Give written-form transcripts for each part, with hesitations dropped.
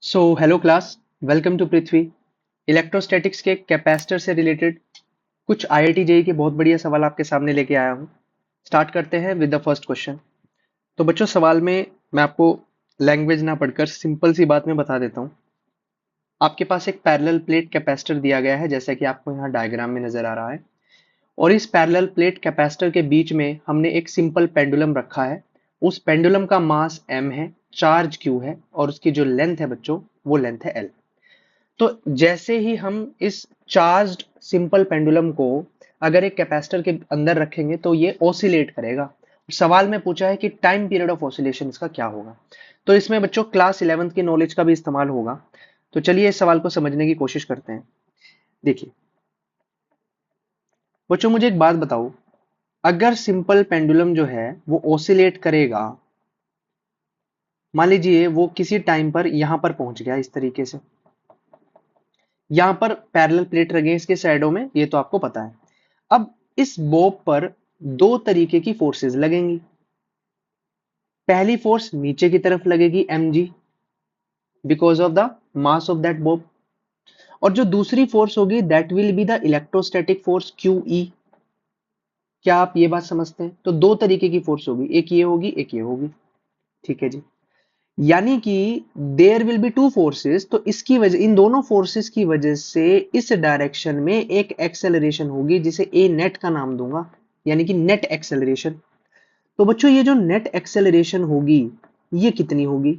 So hello class, welcome to Prithvi. Electrostatics के capacitor से related कुछ आईआईटी जेई के बहुत बढ़िया सवाल आपके सामने लेके आया हूँ। स्टार्ट करते हैं विद द फर्स्ट क्वेश्चन। तो बच्चों, सवाल में मैं आपको लैंग्वेज ना पढ़कर सिंपल सी बात में बता देता हूँ। आपके पास एक पैरेलल प्लेट कैपेसिटर दिया गया है, जैसा कि आपको यहाँ डायग्राम में नजर आ रहा है। और इस पैरेलल प्लेट कैपेसिटर के बीच में हमने एक सिंपल पेंडुलम रखा है। उस पेंडुलम का मास m है, चार्ज q है, और उसकी जो लेंथ है बच्चों, वो लेंथ है l। तो जैसे ही हम इस चार्ज्ड सिंपल पेंडुलम को अगर एक कैपेसिटर के अंदर रखेंगे तो ये ऑसिलेट करेगा। सवाल में पूछा है कि टाइम पीरियड ऑफ ऑसिलेशन इसका क्या होगा। तो इसमें बच्चों क्लास 11th की नॉलेज का भी इस्तेमाल होगा। तो चलिए इस सवाल को समझने की कोशिश करते हैं। देखिए बच्चों, मुझे एक बात बताओ, अगर सिंपल पेंडुलम जो है वो ऑसिलेट करेगा, मान लीजिए वो किसी टाइम पर यहां पर पहुंच गया इस तरीके से, यहां पर पैरेलल प्लेट लगे इसके साइडों में, ये तो आपको पता है। अब इस बॉब पर दो तरीके की फोर्सेस लगेंगी। पहली फोर्स नीचे की तरफ लगेगी mg, because of the mass of that Bob. और जो दूसरी फोर्स होगी that will be the electrostatic force QE। क्या आप ये बात समझते हैं? तो दो तरीके की फोर्स होगी, एक ये होगी एक ये होगी। ठीक है जी। यानी कि there will be two forces, तो इसकी वजह, इन दोनों फोर्सेस की वजह से इस डायरेक्शन में एक एक्सेलरेशन होगी जिसे ए नेट का नाम दूंगा, यानी कि नेट एक्सेलरेशन। तो बच्चों ये जो नेट एक्सेलरेशन होगी ये कितनी होगी?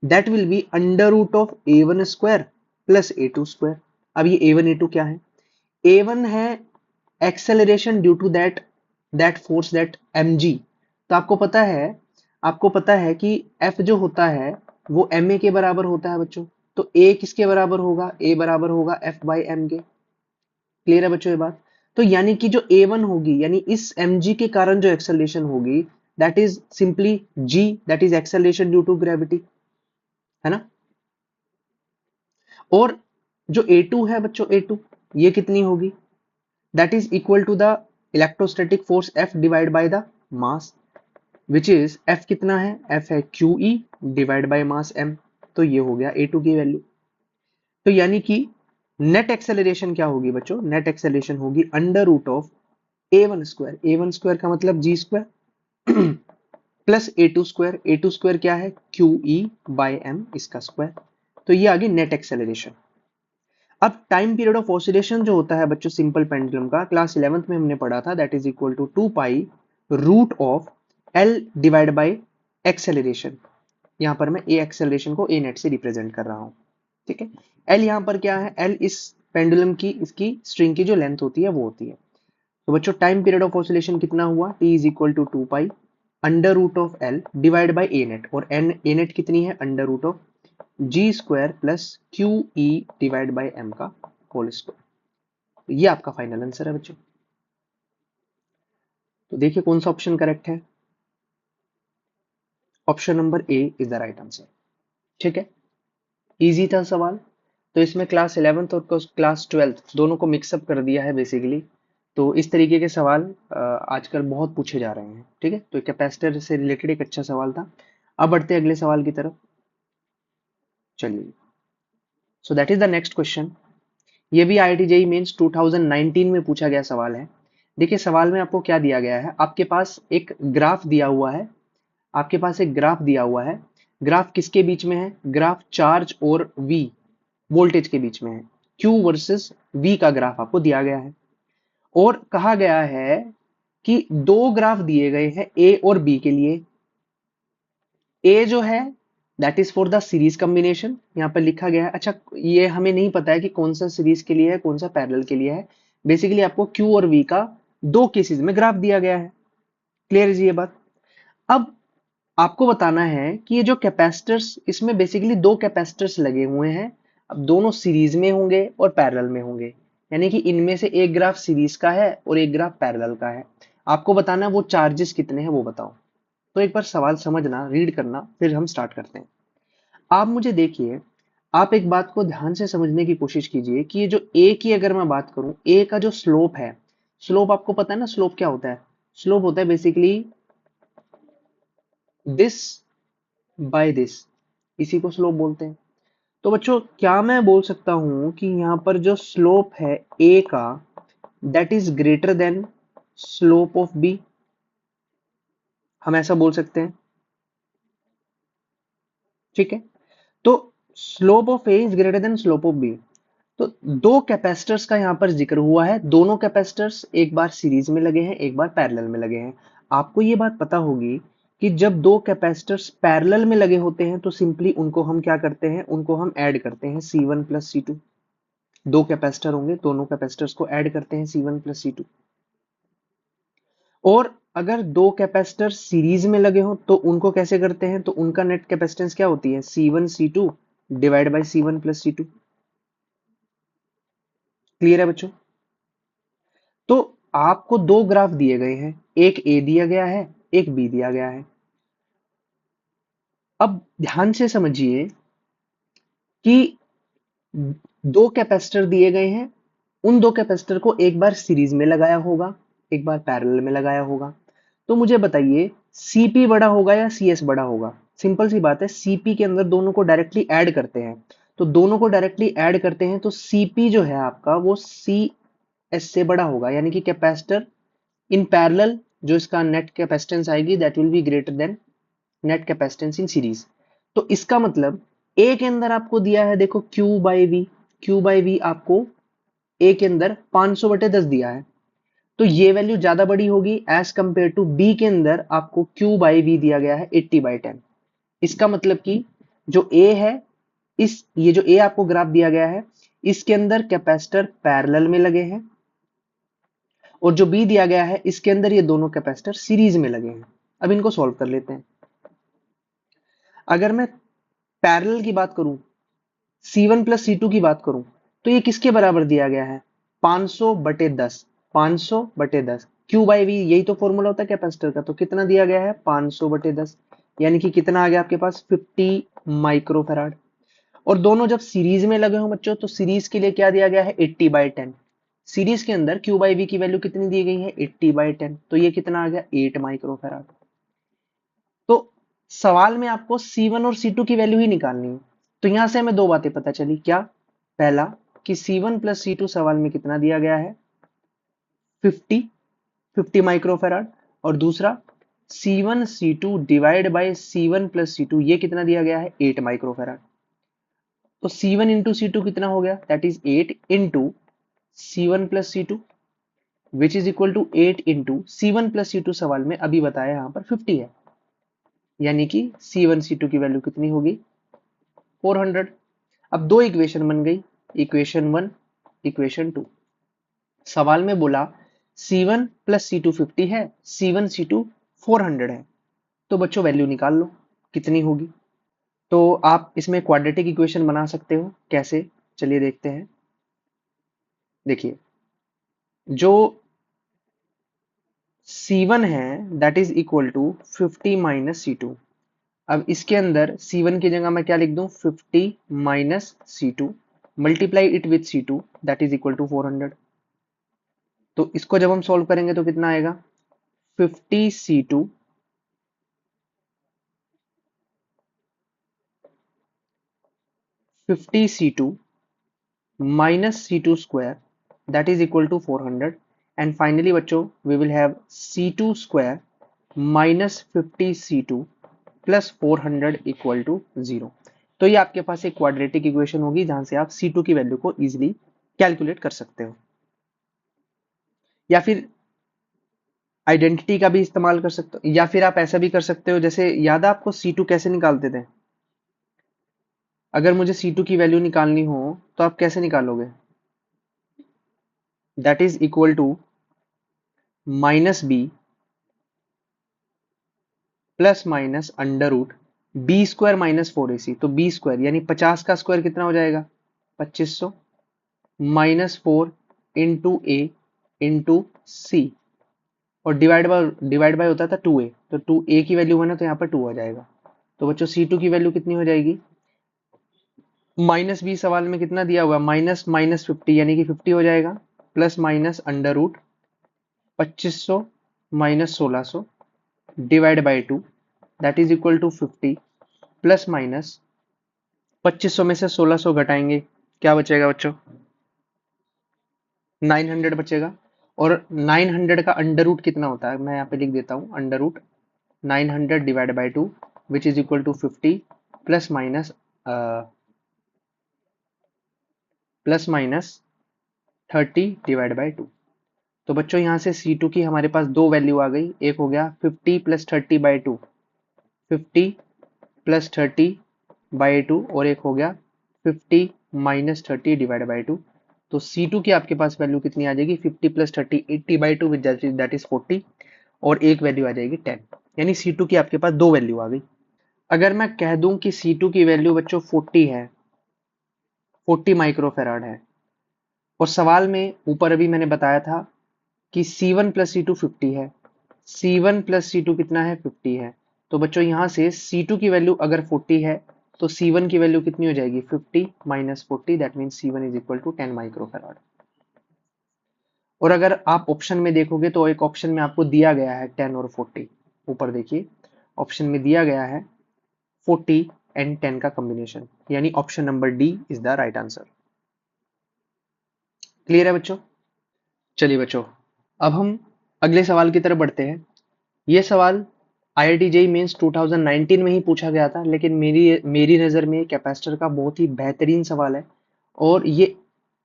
That will be under root of a1 square plus a2 square. अब ये a1 a2 क्या है? a1 है acceleration due to that that force that mg। तो आपको पता है कि F जो होता है वो ma के बराबर होता है बच्चों। तो a किसके बराबर होगा? a बराबर होगा F बाई एम के। क्लियर है बच्चों ये बात? तो यानी कि जो a1 होगी, यानी इस mg के कारण जो एक्सेलरेशन होगी, that is simply g, that is acceleration due to gravity, है ना। और जो a2 है बच्चों, a2 ये कितनी होगी? That is equal to the electrostatic force F divide by the mass, which is F कितना है? F है QE divide by mass m। तो ये हो गया a2 की वैल्यू। तो यानी कि नेट एक्सेलरेशन क्या होगी बच्चों? नेट एक्सेलरेशन होगी under root of a1 square, a1 square का मतलब g square, plus a2 square, a2 square क्या है? QE बाय m, इसका स्क्वायर। तो ये आ गई नेट एक्सेलरेशन। अब टाइम पीरियड ऑफ ऑसिलेशन जो होता है बच्चों सिंपल पेंडुलम का, क्लास 11th में हमने पढ़ा था, that is equal to 2 pi root of L divide by acceleration. यहां पर मैं ए एक्सेलरेशन को ए नेट से रिप्रेजेंट कर रहा हूं। ठीक है। एल यहां पर क्या है? एल इस पेंडुलम की, इसकी स्ट्रिंग की जो लेंथ होती है वो होती है। तो बच्चों टाइम पीरियड ऑफ ऑसिलेशन कितना हुआ? T is equal to 2 pi under root of L divide by a net, और एन ए नेट कितनी है? Under root of g square plus Q E divide by m का whole square. ये आपका final answer है बच्चों। तो देखिए कौन सा ऑप्शन करेक्ट है। Option number A is the right answer. ठीक है, इजी था सवाल। तो इसमें क्लास 11th और क्लास 12th दोनों को मिक्सअप कर दिया है बेसिकली। तो इस तरीके के सवाल आजकल बहुत पूछे जा रहे हैं। ठीक है, तो कैपेसिटर से रिलेटेड एक अच्छा सवाल था। अब बढ़ते हैं अगले सवाल की तरफ। चलिए, so that is the next question. ये भी आईआईटी जेईई मेंस 2019 में पूछा गया सवाल है। देखिए सवाल में आपको क्या दिया गया है, आपके पास एक ग्राफ दिया हुआ है। आपके पास एक ग्राफ दिया हुआ है। ग्राफ किसके बीच में है? ग्राफ चार्ज और वी वोल्टेज के बीच में है। Q वर्सेस V का ग्राफ आपको दिया गया है। और कहा गया है कि दो ग्राफ दिए गए हैं A और B के लिए। A जो है that is for the series combination, यहां पर लिखा गया है। अच्छा, ये हमें नहीं पता है कि कौन सा सीरीज के लिए है, कौन सा पैरेलल के लिए है। बेसिकली आपको Q और V का दो केसेस में ग्राफ दिया गया है। क्लियर है जी ये बात? अब आपको बताना है कि ये जो कैपेसिटर्स, इसमें बेसिकली दो कैपेसिटर्स लगे हुए हैं। अब दोनों सीरीज में होंगे और पैरेलल में होंगे, यानी कि इनमें से एक ग्राफ सीरीज का है और एक ग्राफ पैरेलल का है। आपको बताना है वो चार्जेस कितने हैं वो बताओ। तो एक बार सवाल समझना, रीड करना, फिर हम स्टार्ट करते हैं। आप मुझे देखिए, आप एक बात को ध्यान से समझने की कोशिश कीजिए कि ये जो ए की अगर मैं बात करूं, ए का जो स्लोप है, स्लोप आपको पता है ना, स्लोप क्या होता है? स्लोप होता है बेसिकली दिस बाय दिस, इसी को स्लोप बोलते हैं। तो बच्चों क्या मैं बोल सकता हूं कि यहां पर जो स्लोप है ए का that is greater than slope of B, हम ऐसा बोल सकते हैं। ठीक है, तो slope of A is greater than slope of B. तो दो कैपेसिटर्स का यहां पर जिक्र हुआ है, दोनों कैपेसिटर्स एक बार सीरीज में लगे हैं, एक बार पैरेलल में लगे हैं। आपको ये बात पता होगी कि जब दो कैपेसिटर्स पैरेलल में लगे होते हैं तो सिंपली उनको हम क्या करते हैं, उनको हम ऐड करते हैं C1 प्लस C2। दो कैपेसिटर होंगे, दोनों कैपेसिटर्स को ऐड करते हैं C1 प्लस C2। और अगर दो कैपेसिटर सीरीज में लगे हो तो उनको कैसे करते हैं, तो उनका नेट कैपेसिटेंस क्या होती है, C1 C2 divide by C1 plus C2। Clear है बच्चों? तो आपको दो ग्राफ दिए गए हैं, एक ए दिया गया है, एक बी दिया गया है। अब ध्यान से समझिए कि दो कैपेसिटर दिए गए हैं, उन दो कैपेसिटर को एक बार सीरीज में लगाया होगा, एक बार पैरेलल में लगाया होगा। तो मुझे बताइए सीपी बड़ा होगा या सीएस बड़ा होगा? सिंपल सी बात है, सीपी के अंदर दोनों को डायरेक्टली ऐड करते हैं, तो दोनों को डायरेक्टली ऐड करते हैं तो सीपी जो है आपका वो सी एस से बड़ा होगा, यानी कि कैपेसिटर इन पैरेलल जो इसका नेट कैपेसिटेंस आएगी that will be greater than net capacitance in series. तो इसका मतलब ए के अंदर आपको दिया है, देखो क्यू बाई वी आपको ए के अंदर 500 बटे 10 दिया है, तो ये वैल्यू ज्यादा बड़ी होगी एज कंपेयर टू बी के अंदर आपको क्यू बाई वी दिया गया है 80/10। इसका मतलब कि जो ए है, इस ये जो ए आपको ग्राफ दिया गया है इसके अंदर कैपेसिटर पैरेलल में लगे हैं, और जो बी दिया गया है इसके अंदर ये दोनों कैपेसिटर सीरीज में लगे हैं। अब इनको सॉल्व कर लेते हैं। अगर मैं पैरेलल की बात करूं, C1 प्लस C2 की बात करूं, तो ये किसके बराबर दिया गया है, 500 बटे 10। 500 बटे 10 क्यू बाई वी, यही तो फॉर्मूला होता है कैपेसिटर का। तो कितना दिया गया है, 500 बटे 10, यानी कि कितना आ गया आपके पास, 50 माइक्रोफेराड। और दोनों जब सीरीज में लगे हो बच्चों, तो सीरीज के लिए क्या दिया गया है, 80/10। सीरीज के अंदर क्यू बाई वी की वैल्यू कितनी दी गई है, 80/10, तो ये कितना आ गया, 8 माइक्रोफेराड। तो सवाल में आपको C1 और C2 की वैल्यू ही निकालनी है। तो यहां से हमें दो बातें पता चली, क्या, पहला कि C1 प्लस C2 सवाल में कितना दिया गया है, 50 माइक्रोफेराड, और दूसरा C1 C2 divide by C1 plus C2 ये कितना दिया गया है, 8 माइक्रोफेराड। तो C1 इंटू C2 कितना हो गया, that is 8 into C1 plus C2 which is equal to 8 into C1 plus C2 सवाल में अभी बताया यहां पर 50 है, यानी कि C1 C2 की वैल्यू कितनी होगी, 400। अब दो इक्वेशन बन गई, इक्वेशन 1, इक्वेशन 2। सवाल में बोला C1 प्लस C2 50 है, C1 C2 400 है, तो बच्चों वैल्यू निकाल लो कितनी होगी। तो आप इसमें क्वाड्रेटिक इक्वेशन बना सकते हो, कैसे, चलिए देखते हैं। देखिए जो C1 है that is equal to 50 minus C2। अब इसके अंदर C1 की जगह मैं क्या लिख दूं, 50 minus C2 multiply it with C2 that is equal to 400। तो इसको जब हम सॉल्व करेंगे तो कितना आएगा, 50 C2 minus C2 square that is equal to 400, and finally बच्चों we will have C2 square minus 50 C2 plus 400 equal to 0। तो ये आपके पास एक क्वाड्रेटिक इक्वेशन होगी जहां से आप C2 की वैल्यू को इजीली कैलकुलेट कर सकते हो, या फिर आइडेंटिटी का भी इस्तेमाल कर सकते हो, या फिर आप ऐसा भी कर सकते हो, जैसे याद है आपको C2 कैसे निकालते थे, अगर मुझे C2 की वैल्यू निकालनी हो तो आप कैसे निकालोगे, that is equal to minus B plus minus under root B square minus 4ac। तो बी स्क्वायर यानी 50 का स्क्वायर कितना हो जाएगा, 2500 माइनस 4 इंटू ए इंटू सी, और डिवाइड बाय होता था 2a, तो 2a की वैल्यू है ना, तो यहाँ पर 2 आ जाएगा। तो बच्चों C2 की वैल्यू कितनी हो जाएगी, माइनस बी सवाल में कितना दिया हुआ है, माइनस माइनस 50 यानी कि 50 हो जाएगा, plus minus under root 2500 minus 1600 divide by 2 that is equal to 50 plus minus 2500 में से 1600 घटाएंगे, क्या बचेगा बच्चों? 900 बचेगा। और 900 का अंडर रूट कितना होता है, मैं यहाँ पे लिख देता हूँ, under root 900 divide by 2 which is equal to 50 plus minus plus minus 30 divide by 2। तो बच्चों यहाँ से C2 की हमारे पास दो वैल्यू आ गई, एक हो गया 50 प्लस 30 बाई 2, 50 प्लस 30 बाई 2, और एक हो गया 50 माइनस 30 डिवाइड बाई 2। तो C2 की आपके पास वैल्यू कितनी आ जाएगी, 50 plus 30 80 by 2 with that is 40, और एक वैल्यू आ जाएगी 10। यानी C2 की आपके पास दो वैल्यू आ गई। अगर मैं कह दूं कि C2 की वैल्यू बच्चों 40 है, 40 माइक्रोफेराड है, और सवाल में ऊपर अभी मैंने बताया था कि C1 प्लस C2 50 है, C1 प्लस C2 कितना है, 50 है। तो बच्चों यहाँ से C2 की वैल्यू अगर 40 है तो C1 की वैल्यू कितनी हो जाएगी, 50 minus 40, that mean C1 is equal to 10 microfarad. और अगर आप ऑप्शन में देखोगे तो एक ऑप्शन में आपको दिया गया है 10 और 40, ऊपर देखिए ऑप्शन में दिया गया है 40 एंड 10 का कॉम्बिनेशन, यानी option number D is the right answer. Clear है बच्चों? चलिए बच्चों, अब हम अगले सवाल की तरफ बढ़ते हैं। ये सवाल IIT जेईई मेंस 2019 में ही पूछा गया था, लेकिन मेरी मेरी नज़र में कैपेसिटर का बहुत ही बेहतरीन सवाल है, और ये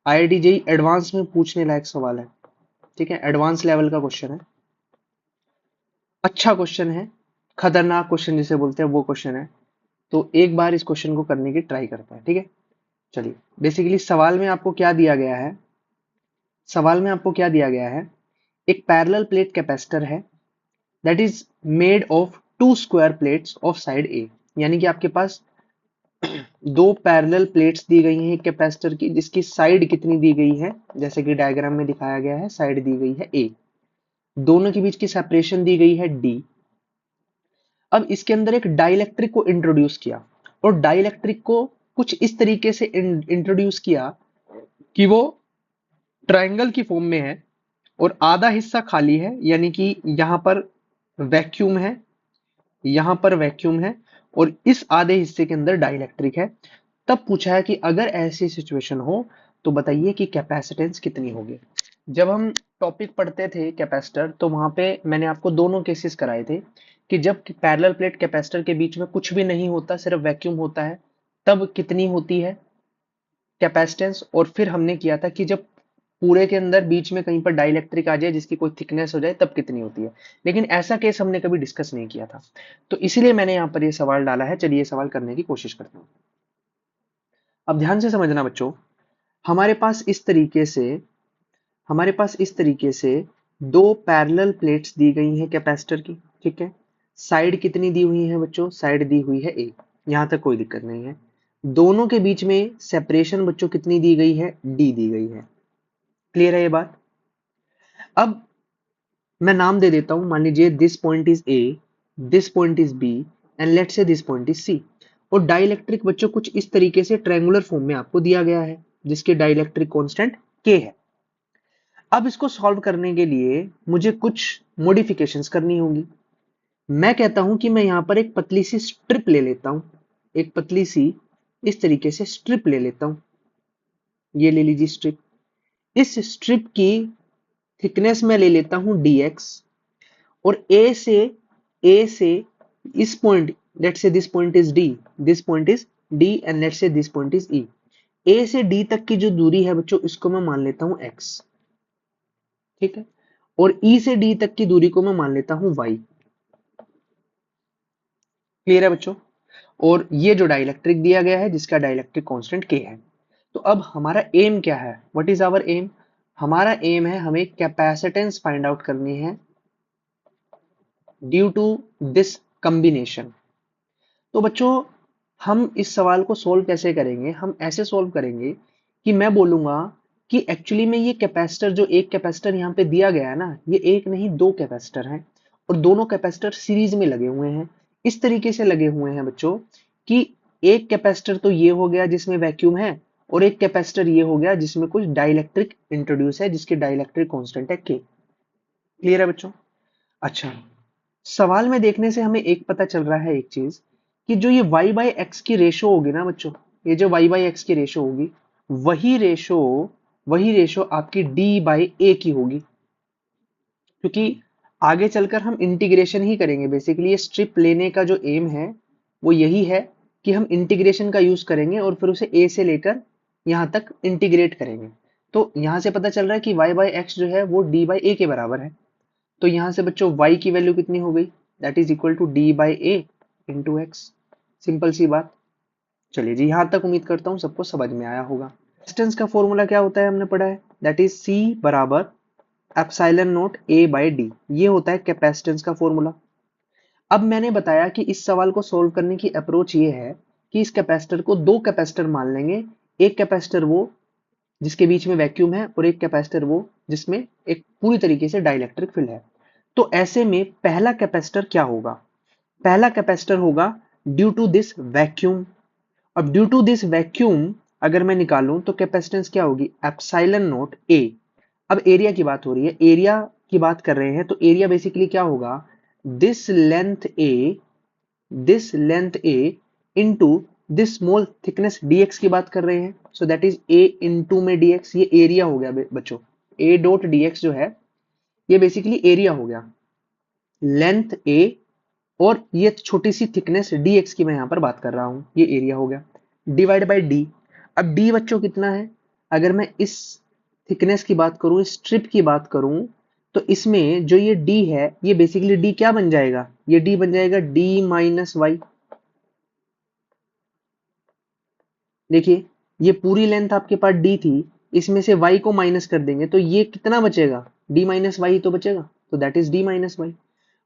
IIT जेईई एडवांस में पूछने लायक सवाल है। ठीक है, एडवांस लेवल का क्वेश्चन है, अच्छा क्वेश्चन है, खतरनाक क्वेश्चन जिसे बोलते हैं वो क्वेश्चन है। तो एक बार इस क्वेश्चन को करने की ट्राई करते हैं, ठीक है। चलिए, बेसिकली सवाल में आपको क्या दिया गया है, सवाल में आपको क्या दिया गया है, एक पैरेलल प्लेट कैपेसिटर है that is made of two square plates of side A. यानी कि आपके पास दो पैरेलल प्लेट्स दी गई हैं कैपेसिटर की, जिसकी साइड कितनी दी गई है, जैसे कि डायग्राम में दिखाया गया है, साइड दी गई है ए, दोनों के बीच की सेपरेशन दी गई है डी। अब इसके अंदर एक डाइलेक्ट्रिक को इंट्रोड्यूस किया, और डाइलेक्ट्रिक को कुछ इस तरीके से इंट्रोड्यूस किया कि वो ट्रायंगल की फॉर्म में है, और आधा हिस्सा खाली है, यानी कि यहां पर वैक्यूम है, यहां पर वैक्यूम है, और इस आधे हिस्से के अंदर डाइलेक्ट्रिक है। तब पूछा है कि अगर ऐसी सिचुएशन हो तो बताइए कि कैपेसिटेंस कितनी होगी। जब हम टॉपिक पढ़ते थे कैपेसिटर, तो वहां पे मैंने आपको दोनों केसेस कराए थे कि जब पैरेलल प्लेट कैपेसिटर के बीच में कुछ भी नहीं होता, सिर्फ वैक्यूम होता है, तब कितनी होती है कैपेसिटेंस। और फिर हमने किया था कि जब पूरे के अंदर बीच में कहीं पर डाइलेक्ट्रिक आ जाए, जिसकी कोई थिकनेस हो जाए, तब कितनी होती है। लेकिन ऐसा केस हमने कभी डिस्कस नहीं किया था, तो इसीलिए मैंने यहाँ पर ये सवाल डाला है। चलिए ये सवाल करने की कोशिश करते हैं। अब ध्यान से समझना बच्चों, हमारे पास इस तरीके से हमारे पास इस तरीके से दो पैरेलल प्लेट्स दी गई हैं कैपेसिटर की। ठीक है, साइड कितनी दी हुई है बच्चों, साइड दी हुई है ए, यहां तक कोई दिक्कत नहीं है। दोनों के बीच में सेपरेशन बच्चों कितनी दी गई है, डी दी गई है। क्लियर है ये बात? अब मैं नाम दे देता हूं, मान लीजिए this point is A, this point is B, and let's say this point is C. और डाइलेक्ट्रिक बच्चों कुछ इस तरीके से ट्रायंगुलर फॉर्म में आपको दिया गया है, जिसके डाइलेक्ट्रिक कांस्टेंट के है। अब इसको सॉल्व करने के लिए मुझे कुछ मॉडिफिकेशंस करनी होंगी। मैं कहता हूं कि मैं यहां पर एक पतली सी स्ट्रिप ले लेता हूं, एक पतली सी इस तरीके से स्ट्रिप ले लेता हूं। ये ले लीजिए स्ट्रिप। इस स्ट्रिप की थिकनेस में ले लेता हूं dx, और ए से इस point, let's say this point is D, this point is D, and let's say this point is E. A से डी तक की जो दूरी है बच्चों, इसको मैं मान लेता हूं x। ठीक है, और ई से डी तक की दूरी को मैं मान लेता हूं y। क्लियर है बच्चों? और ये जो डाइलेक्ट्रिक दिया गया है, जिसका डाइलेक्ट्रिक कांस्टेंट k है। तो अब हमारा एम क्या है, व्हाट इज आवर एम? हमारा एम है, हमें कैपेसिटेंस फाइंड आउट करनी है ड्यू टू दिस कॉम्बिनेशन। तो बच्चों, हम इस सवाल को सोल्व कैसे करेंगे? हम ऐसे सोल्व करेंगे कि मैं बोलूंगा कि एक्चुअली में ये कैपेसिटर, जो एक कैपेसिटर यहाँ पे दिया गया है ना, ये एक नहीं दो कैपेसिटर हैं, और दोनों कैपेसिटर सीरीज में लगे हुए हैं। इस तरीके से लगे हुए हैं बच्चों कि एक कैपेसिटर तो ये हो गया जिसमें वैक्यूम है, और एक कैपेसिटर ये हो गया जिसमें कुछ डाइलेक्ट्रिक इंट्रोड्यूस है, जिसकी डाइलेक्ट्रिक कांस्टेंट है के। क्लियर है बच्चों? अच्छा, सवाल में देखने से हमें एक पता चल रहा है, एक चीज, कि जो ये y बाई एक्स की रेशो होगी ना बच्चों, ये जो y बाई एक्स की रेशो होगी वही रेशो आपकी d बाई ए की होगी, क्योंकि आगे चलकर हम इंटीग्रेशन ही करेंगे। बेसिकली ये स्ट्रिप लेने का जो एम है वो यही है कि हम इंटीग्रेशन का यूज करेंगे और फिर उसे a से लेकर यहाँ तक इंटीग्रेट करेंगे। तो यहाँ से पता चल रहा है कि y बाई एक्स जो है वो d बाई ए के बराबर है। तो यहाँ से बच्चों y की वैल्यू कितनी हो गई, that is equal to D by A into X. Simple सी बात। चलिए जी, यहाँ तक उम्मीद करता हूँ सबको समझ में आया होगा। कैपेसिटेंस का फॉर्मूला क्या होता है हमने पढ़ा है, दैट इज C बराबर epsilon not A by D. ये होता है कैपेसिटेंस का फॉर्मूला। अब मैंने बताया कि इस सवाल को सोल्व करने की अप्रोच ये है कि इस कैपेसिटर को दो कैपेसिटर मान लेंगे। एक कैपेसिटर वो जिसके बीच में वैक्यूम है और एक कैपेसिटर वो जिसमें एक पूरी तरीके से डाइलेक्ट्रिक फील्ड है। तो ऐसे में पहला कैपेसिटर क्या होगा, पहला कैपेसिटर होगा ड्यू टू दिस वैक्यूम। अब ड्यू टू दिस वैक्यूम अगर मैं निकालूं तो कैपेसिटेंस क्या होगी, एप्सिलॉन नॉट ए। अब एरिया की बात हो रही है, एरिया की बात कर रहे हैं तो एरिया बेसिकली क्या होगा, this length A into this small thickness dx की बात कर रहे हैं। So that is a into में dx, ये एरिया हो गया बच्चों। a डॉट dx जो है ये बेसिकली एरिया हो गया, लेंथ a और ये छोटी सी थिकनेस dx की मैं यहां पर बात कर रहा हूं, ये एरिया हो गया, डिवाइड बाय d। अब d बच्चों कितना है, अगर मैं इस थिकनेस की बात करूं, इस स्ट्रिप की बात करूं, तो इसमें जो ये d है ये बेसिकली d क्या बन जाएगा, ये d बन जाएगा d माइनस वाई। देखिए ये पूरी लेंथ आपके पास d थी, इसमें से y को माइनस कर देंगे तो ये कितना बचेगा, d माइनस वाई तो बचेगा, तो that is d minus Y.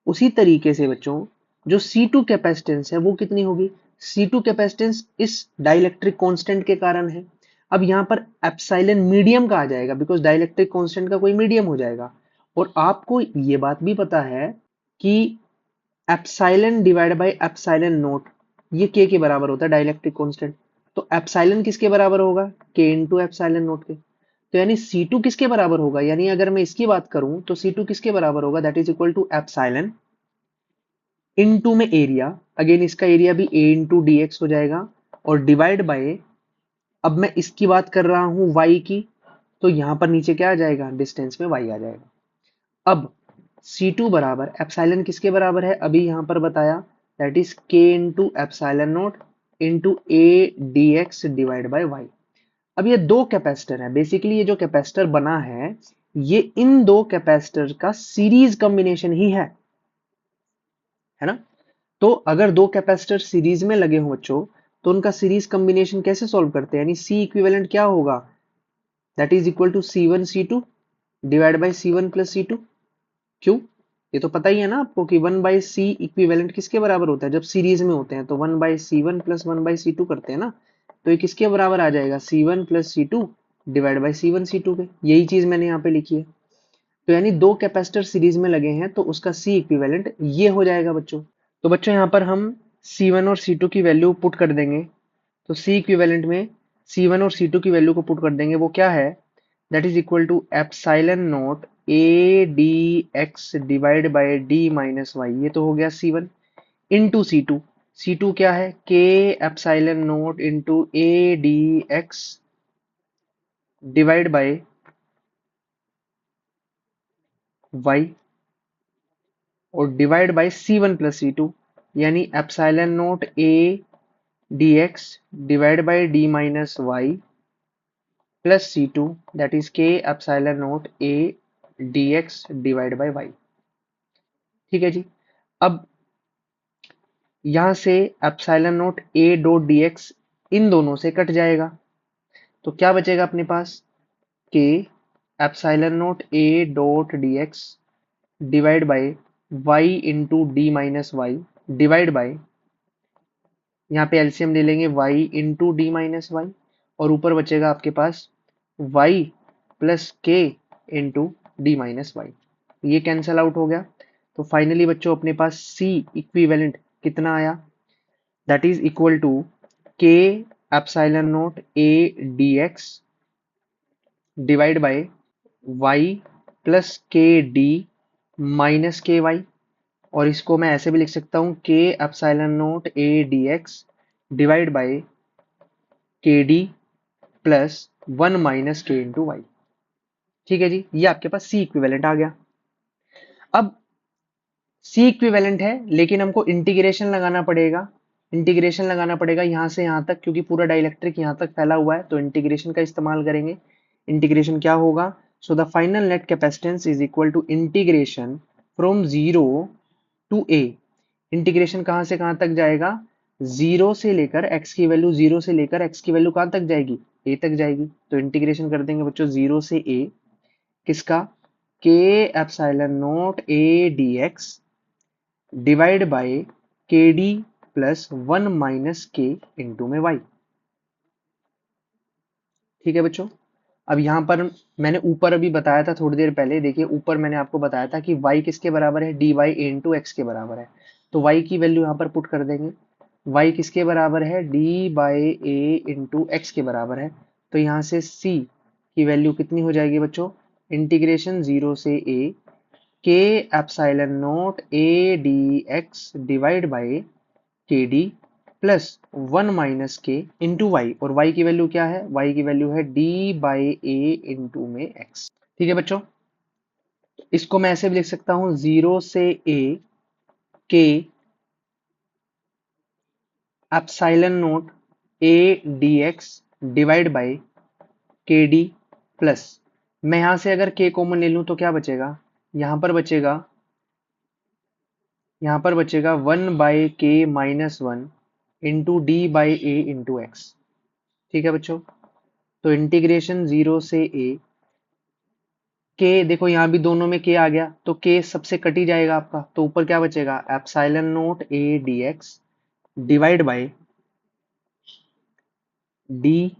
उसी तरीके से बच्चों जो C2 कैपेसिटेंस है वो कितनी होगी, C2 कैपेसिटेंस इस डाइलेक्ट्रिक कांस्टेंट के कारण है। अब यहाँ पर एप्सिलॉन मीडियम का आ जाएगा बिकॉज डाइलेक्ट्रिक कांस्टेंट का कोई मीडियम हो जाएगा। और आपको ये बात भी पता है कि epsilon divide by epsilon note ये के बराबर होता है डाइलेक्ट्रिक कांस्टेंट। तो एप्सिलॉन किसके बराबर होगा, के इंटू एप्सिलॉन नोट के। तो यानी C2 किसके बराबर होगा, यानी अगर मैं इसकी बात करूं तो C2 किसके बराबर होगा, that is equal to epsilon into में एरिया, अगेन इसका एरिया भी a इंटू डी एक्स हो जाएगा, और डिवाइड बाय, अब मैं इसकी बात कर रहा हूं y की, तो यहां पर नीचे क्या आ जाएगा, डिस्टेंस में y आ जाएगा। अब C2 बराबर एप्सिलॉन किसके बराबर है, अभी यहां पर बताया, that is k into epsilon nought into a D X divide by Y. अब ये दो कैपेसिटर है, बेसिकली ये जो कैपेसिटर बना है ये इन दो कैपेसिटर का सीरीज कॉम्बिनेशन ही है ना। तो अगर दो कैपेसिटर सीरीज में लगे हो बच्चों तो उनका सीरीज कॉम्बिनेशन कैसे सॉल्व करते हैं, यानी सी इक्विवेलेंट क्या होगा, that is equal to C1 C2 divide by C1 plus C2। क्यों, ये तो पता ही है ना आपको कि 1 बाई सी इक्विवेलेंट किसके बराबर होता है, जब सीरीज में होते हैं तो 1 by C1 plus 1 by C2 करते हैं ना। तो ये किसके बराबर आ जाएगा, C1 plus C2 divide by C1 C2 के। यही चीज मैंने यहाँ पे लिखी है। तो यानी दो कैपेसिटर सीरीज में लगे हैं तो उसका सी इक्विवेलेंट ये हो जाएगा बच्चों। तो बच्चों यहाँ पर हम C1 और C2 की वैल्यू पुट कर देंगे। तो C इक्विवेलेंट में C1 और C2 की वैल्यू को पुट कर देंगे, वो क्या है, that is equal to epsilon not A D X divide by D minus Y, ये तो हो गया C1 इंटू C2। C2 क्या है, K epsilon naught into A D X divide by Y और divide by C1 plus C2, यानी epsilon not A D X divide by D minus Y plus C2 that is K epsilon not A D X divide by Y. ठीक है जी। अब यहां से epsilon not A dot D X इन दोनों से कट जाएगा, तो क्या बचेगा अपने पास, K epsilon not A dot D X divide by Y into D minus Y divide by, यहाँ पे एलसीएम ले लेंगे y into D minus Y, और ऊपर बचेगा आपके पास y plus K into D minus Y. ये कैंसल आउट हो गया। तो फाइनली बच्चों अपने पास C इक्विवेलेंट कितना आया, that is equal to K epsilon not A D X divide by Y plus K D minus K Y, और इसको मैं ऐसे भी लिख सकता हूँ K epsilon not A D X divide by K D plus 1 minus K into Y. ठीक है जी, ये आपके पास सी इक्विवेलेंट आ गया। अब सी इक्विवेलेंट है लेकिन हमको इंटीग्रेशन लगाना पड़ेगा। इंटीग्रेशन लगाना पड़ेगा यहाँ से यहाँ तक, क्योंकि पूरा डाइलेक्ट्रिक यहाँ तक फैला हुआ है, तो इंटीग्रेशन का इस्तेमाल करेंगे। इंटीग्रेशन क्या होगा? So the final net capacitance is equal to integration from zero to A. Integration कहाँ से कहाँ तक जाएगा? जीरो से लेकर एक्स की वैल्यू, जीरो से लेकर एक्स की वैल्यू कहाँ तक जाएगी? ए तक जाएगी। तो इंटीग्रेशन कर देंगे बच्चों जीरो से ए, किसका? के epsilon not A D X divide by के D plus 1 minus K into में वाई। ठीक है बच्चों, अब यहां पर मैंने ऊपर अभी बताया था थोड़ी देर पहले, देखिए ऊपर मैंने आपको बताया था कि y किसके बराबर है? डी वाई ए इंटू एक्स के बराबर है। तो y की वैल्यू यहां पर पुट कर देंगे। y किसके बराबर है? D by A into x के बराबर है। तो यहाँ से c की वैल्यू कितनी हो जाएगी बच्चों? इंटीग्रेशन जीरो से a के epsilon not A D X divide by K D plus 1 minus K into Y, और y की वैल्यू क्या है? y की वैल्यू है d बाई ए इंटू में x। ठीक है बच्चों, इसको मैं ऐसे भी लिख सकता हूं, जीरो से a के epsilon naught A D X divide by K D plus, मैं यहां से अगर k कॉमन ले लूं तो क्या बचेगा? यहां पर बचेगा 1 by K minus 1 into D by A into x. ठीक है बच्चों, तो इंटीग्रेशन जीरो से ए के, देखो यहां भी दोनों में के आ गया, तो के सबसे कट ही जाएगा आपका, तो ऊपर क्या बचेगा? Epsilon naught A D X divide by D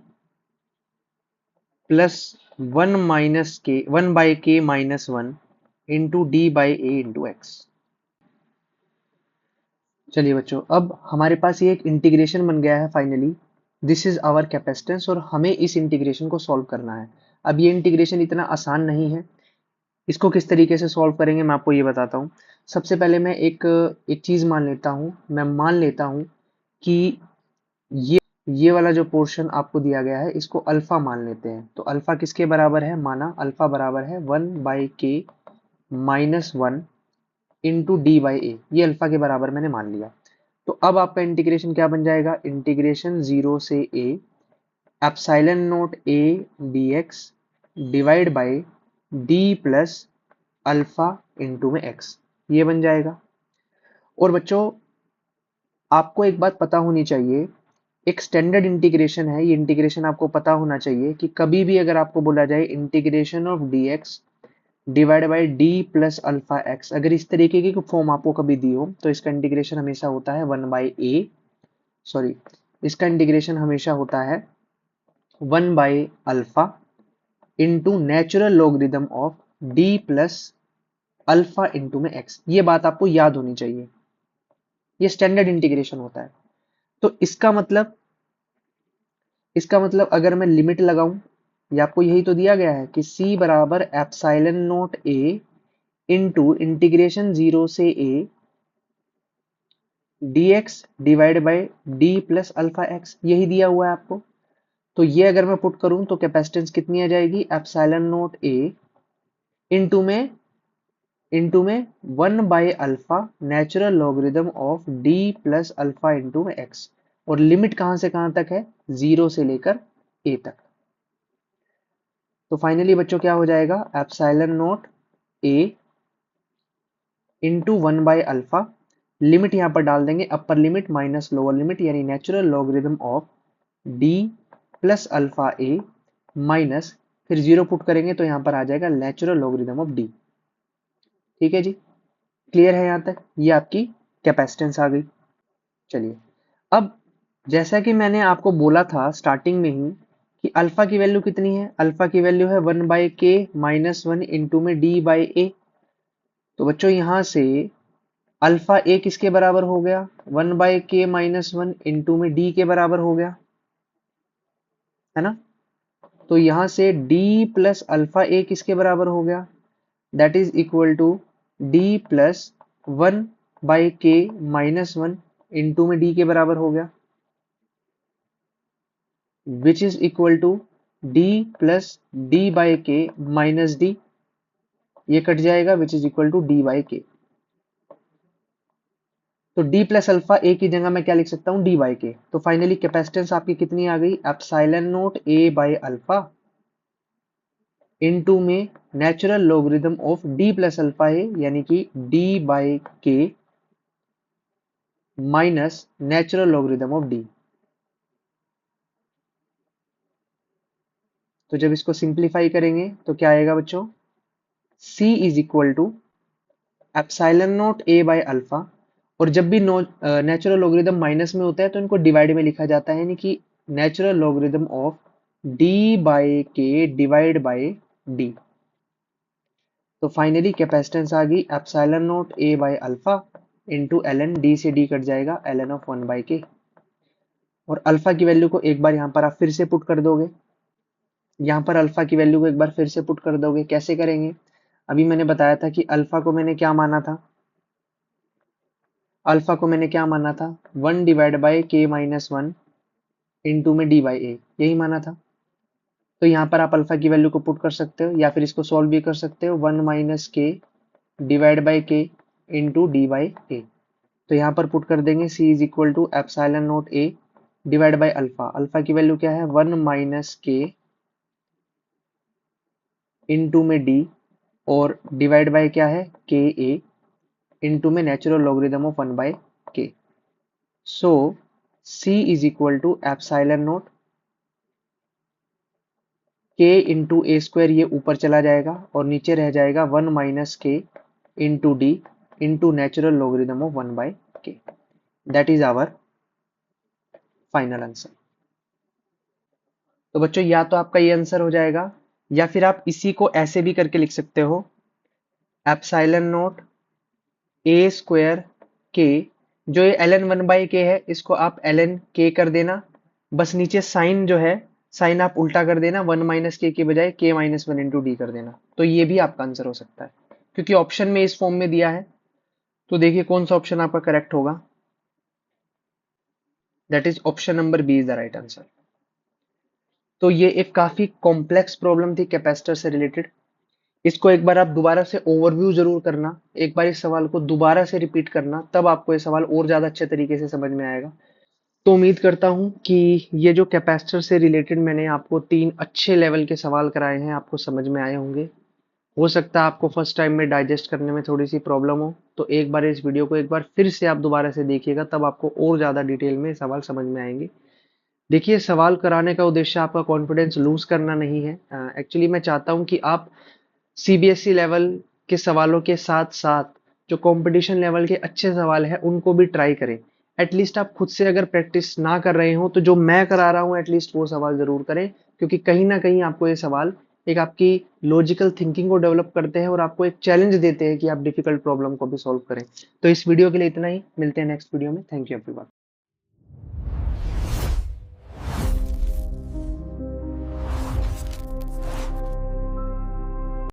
plus 1 by K minus 1 into D by A into X. चलिए बच्चों, अब हमारे पास ये एक इंटीग्रेशन बन गया है finally. This is our capacitance, और हमें इस इंटीग्रेशन को सॉल्व करना है। अब ये इंटीग्रेशन इतना आसान नहीं है, इसको किस तरीके से सॉल्व करेंगे मैं आपको ये बताता हूँ। सबसे पहले मैं एक एक चीज मान लेता हूँ, मैं मान लेता हूँ कि ये ये वाला जो पोर्शन आपको दिया गया है इसको अल्फा मान लेते हैं। तो अल्फा किसके बराबर है? माना अल्फा बराबर है 1 by K minus 1 into D by ए, ये अल्फा के बराबर मैंने मान लिया। तो अब आपका इंटीग्रेशन क्या बन जाएगा? इंटीग्रेशन जीरो से A epsilon naught A D X divide by D plus alpha into में एक्स, ये बन जाएगा। और बच्चों, आपको एक बात पता होनी चाहिए, एक स्टैंडर्ड इंटीग्रेशन है, ये इंटीग्रेशन आपको पता होना चाहिए कि कभी भी अगर आपको बोला जाए integration of D X divide by D plus alpha x, अगर इस तरीके की फॉर्म आपको कभी दी हो तो इसका इंटीग्रेशन हमेशा होता है 1 बाई ए, सॉरी, इसका इंटीग्रेशन हमेशा होता है 1 by alpha into natural logarithm of D plus alpha into में एक्स। ये बात आपको याद होनी चाहिए, ये स्टैंडर्ड इंटीग्रेशन होता है। तो इसका मतलब अगर मैं लिमिट लगाऊं, ये आपको यही तो दिया गया है कि c बराबर epsilon naught A into integration zero से ए D X divide by D plus alpha x, यही दिया हुआ है आपको। तो ये अगर मैं पुट करूं तो कैपेसिटेंस कितनी आ जाएगी? एप्सिलॉन नोट ए इंटू में 1 by alpha natural logarithm of D plus alpha into में एक्स, और लिमिट कहां से कहां तक है? जीरो से लेकर ए तक। तो फाइनली बच्चों क्या हो जाएगा? Epsilon naught A into 1 by alpha, limit यहां पर डाल देंगे, upper limit minus lower limit, यानी natural logarithm of D plus alpha A minus, फिर जीरो पुट करेंगे तो यहां पर आ जाएगा नेचुरल लॉगरिथम ऑफ डी। ठीक है जी, क्लियर है यहां तक? ये आपकी कैपेसिटेंस आ गई। चलिए, अब जैसा कि मैंने आपको बोला था स्टार्टिंग में ही कि अल्फा की वैल्यू कितनी है? अल्फा की वैल्यू है 1 बाई के माइनस 1 इंटू में डी बाई ए। तो बच्चों यहां से अल्फा ए किसके बराबर हो गया? 1 बाई के माइनस 1 इंटू में डी के बराबर हो गया, है ना? तो यहां से डी प्लस अल्फा ए किसके बराबर हो गया? That is equal to D plus 1 by K minus 1 into में डी के बराबर हो गया। Which is equal to D plus D by K minus D, ये कट जाएगा, which is equal to D by K. तो डी प्लस अल्फा ए की जगह मैं क्या लिख सकता हूँ, डी बाई के। तो फाइनली कैपेसिटेंस आपकी कितनी आ गई, epsilon naught A by alpha into में natural logarithm of D plus alpha है, यानी कि D by K minus natural logarithm of D. तो जब इसको सिंप्लीफाई करेंगे तो क्या आएगा बच्चों, C is equal to epsilon not A by alpha, और जब भी नेचुरल लॉगरिथम माइनस में होता है तो इनको डिवाइड में लिखा जाता है, यानी कि natural logarithm of D by K divide by D. तो फाइनली कैपेसिटेंस आ गई epsilon not A by alpha into L N, D से डी कट जाएगा, L N of 1 by K. और अल्फा की वैल्यू को एक बार यहाँ पर आप फिर से पुट कर दोगे, यहाँ पर अल्फा की वैल्यू को एक बार फिर से पुट कर दोगे। कैसे करेंगे, अभी मैंने बताया था कि अल्फा को मैंने क्या माना था, अल्फा को मैंने क्या माना था, 1 divide by K minus 1 into में डी बाई ए, यही माना था। तो यहाँ पर आप अल्फा की वैल्यू को पुट कर सकते हो, या फिर इसको सॉल्व भी कर सकते हो, 1 minus K divide by K into D by A. तो यहाँ पर पुट कर देंगे, C is equal to epsilon naught A divide by alpha, alpha की वैल्यू क्या है, 1 माइनस के इंटू में डी, और डिवाइड बाय क्या है, के ए इंटू में natural logarithm of 1 by K. So C is equal to epsilon nought K into A square, ये ऊपर चला जाएगा और नीचे रह जाएगा 1 minus K into D into natural logarithm of 1 by K. That is our final answer. तो बच्चों या तो आपका ये आंसर हो जाएगा, या फिर आप इसी को ऐसे भी करके लिख सकते हो, एप्सिलॉन नोट ए स्क्वायर के, जो ये ln 1 बाई के है इसको आप ln के कर देना, बस नीचे साइन जो है, साइन आप उल्टा कर देना, 1 माइनस के बजाय के माइनस 1 इंटू डी कर देना। तो ये भी आपका आंसर हो सकता है, क्योंकि ऑप्शन में इस फॉर्म में दिया है। तो देखिए कौन सा ऑप्शन आपका करेक्ट होगा, that is option number B is the right answer. तो ये एक काफी कॉम्प्लेक्स प्रॉब्लम थी कैपेसिटर से रिलेटेड। इसको एक बार आप दोबारा से ओवरव्यू जरूर करना, एक बार इस सवाल को दोबारा से रिपीट करना, तब आपको ये सवाल और ज्यादा अच्छे तरीके से समझ में आएगा। तो उम्मीद करता हूं कि ये जो कैपेसिटर से रिलेटेड मैंने आपको 3 अच्छे लेवल के सवाल कराए हैं, आपको समझ में आए होंगे। हो सकता है आपको फर्स्ट टाइम में डाइजेस्ट करने में थोड़ी सी प्रॉब्लम हो, तो एक बार इस वीडियो को एक बार फिर से आप दोबारा से देखिएगा, तब आपको और ज़्यादा डिटेल में सवाल समझ में आएंगे। देखिए सवाल कराने का उद्देश्य आपका कॉन्फिडेंस लूज करना नहीं है। एक्चुअली मैं चाहता हूँ कि आप सीबीएसई लेवल के सवालों के साथ साथ जो कंपटीशन लेवल के अच्छे सवाल हैं उनको भी ट्राई करें। एटलीस्ट आप खुद से अगर प्रैक्टिस ना कर रहे हो तो जो मैं करा रहा हूँ एटलीस्ट वो सवाल जरूर करें, क्योंकि कहीं ना कहीं आपको ये सवाल एक आपकी लॉजिकल थिंकिंग को डेवलप करते हैं और आपको एक चैलेंज देते हैं कि आप डिफिकल्ट प्रॉब्लम को भी सॉल्व करें। तो इस वीडियो के लिए इतना ही, मिलते हैं नेक्स्ट वीडियो में। Thank you everyone.